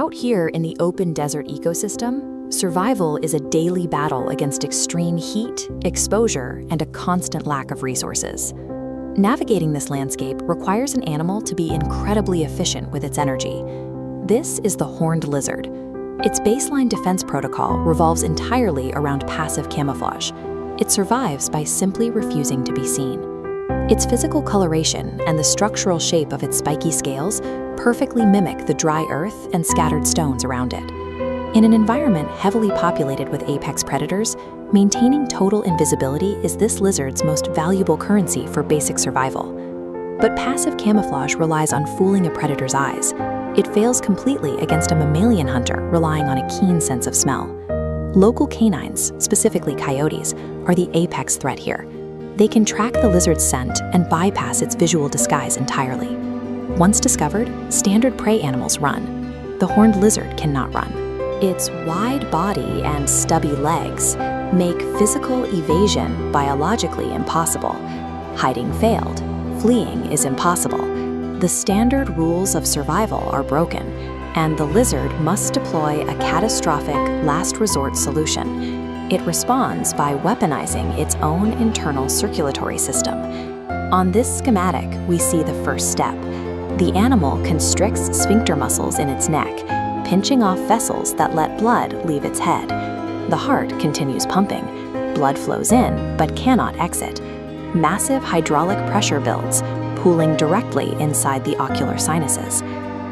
Out here in the open desert ecosystem, survival is a daily battle against extreme heat, exposure, and a constant lack of resources. Navigating this landscape requires an animal to be incredibly efficient with its energy. This is the horned lizard. Its baseline defense protocol revolves entirely around passive camouflage. It survives by simply refusing to be seen. Its physical coloration and the structural shape of its spiky scales perfectly mimic the dry earth and scattered stones around it. In an environment heavily populated with apex predators, maintaining total invisibility is this lizard's most valuable currency for basic survival. But passive camouflage relies on fooling a predator's eyes. It fails completely against a mammalian hunter relying on a keen sense of smell. Local canines, specifically coyotes, are the apex threat here. They can track the lizard's scent and bypass its visual disguise entirely. Once discovered, standard prey animals run. The horned lizard cannot run. Its wide body and stubby legs make physical evasion biologically impossible. Hiding failed. Fleeing is impossible. The standard rules of survival are broken, and the lizard must deploy a catastrophic last resort solution. It responds by weaponizing its own internal circulatory system. On this schematic, we see the first step. The animal constricts sphincter muscles in its neck, pinching off vessels that let blood leave its head. The heart continues pumping. Blood flows in, but cannot exit. Massive hydraulic pressure builds, pooling directly inside the ocular sinuses.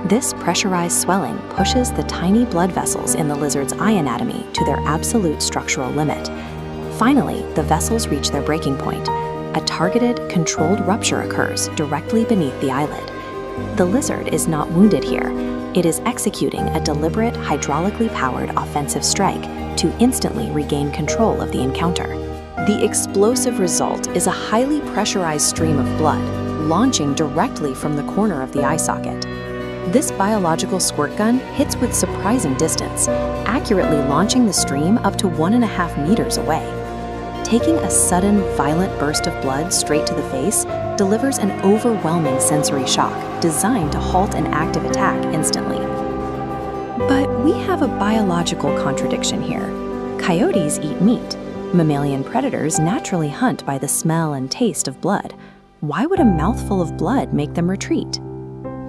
This pressurized swelling pushes the tiny blood vessels in the lizard's eye anatomy to their absolute structural limit. Finally, the vessels reach their breaking point. A targeted, controlled rupture occurs directly beneath the eyelid. The lizard is not wounded here. It is executing a deliberate, hydraulically powered offensive strike to instantly regain control of the encounter. The explosive result is a highly pressurized stream of blood, launching directly from the corner of the eye socket. This biological squirt gun hits with surprising distance, accurately launching the stream up to 1.5 meters away. Taking a sudden, violent burst of blood straight to the face delivers an overwhelming sensory shock designed to halt an active attack instantly. But we have a biological contradiction here. Coyotes eat meat. Mammalian predators naturally hunt by the smell and taste of blood. Why would a mouthful of blood make them retreat?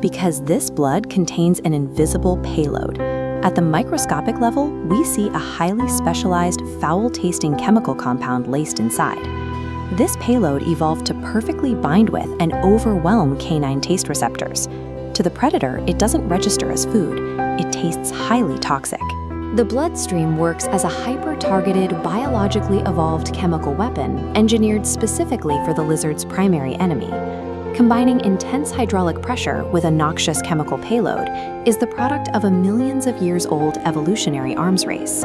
Because this blood contains an invisible payload. At the microscopic level, we see a highly specialized, foul-tasting chemical compound laced inside. This payload evolved to perfectly bind with and overwhelm canine taste receptors. To the predator, it doesn't register as food. It tastes highly toxic. The bloodstream works as a hyper-targeted, biologically evolved chemical weapon engineered specifically for the lizard's primary enemy. Combining intense hydraulic pressure with a noxious chemical payload is the product of a millions of years old evolutionary arms race.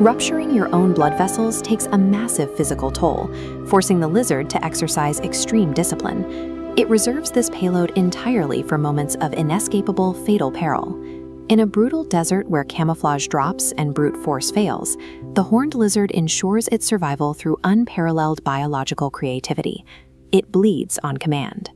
Rupturing your own blood vessels takes a massive physical toll, forcing the lizard to exercise extreme discipline. It reserves this payload entirely for moments of inescapable, fatal peril. In a brutal desert where camouflage drops and brute force fails, the horned lizard ensures its survival through unparalleled biological creativity. It bleeds on command.